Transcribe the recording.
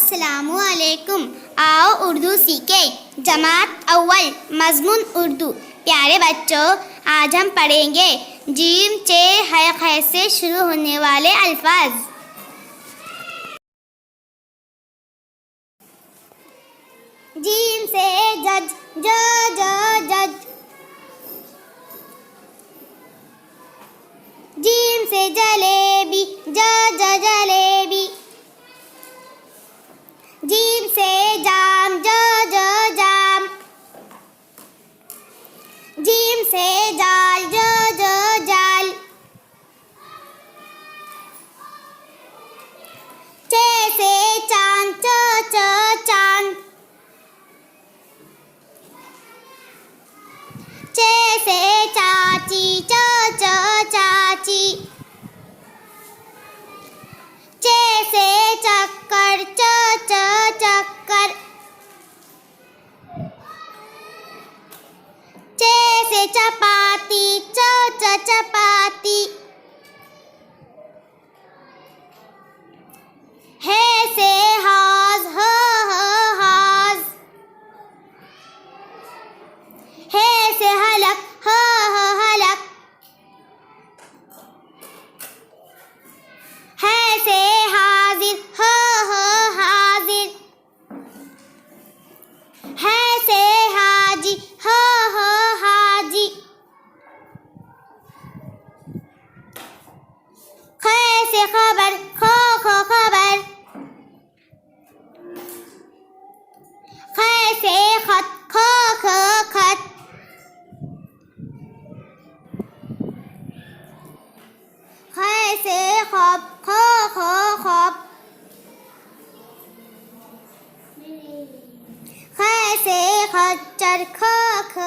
अस्सलामु अलैकुम। आओ उर्दू सीखें। जमात अव्वल मज़मून उर्दू। प्यारे बच्चों, आज हम पढ़ेंगे जीम चे है ख से शुरू होने वाले अल्फाज। जीम से जज जज। जीम से जलेबी जलेबी। जीम से जाम जाम। जीम से जाल जाल। चे से चांद चांद। चे से चाची चाची। चे से चक्कर चक्कर। चे से चपाती चपाती। है से हाज हाज। है से हलक हलक। है से हाजिर हाजिर। है से हाजी हाजी। ख से खबर खबर। ख से खत खत। ख से खब खब। ख से खच्चर ख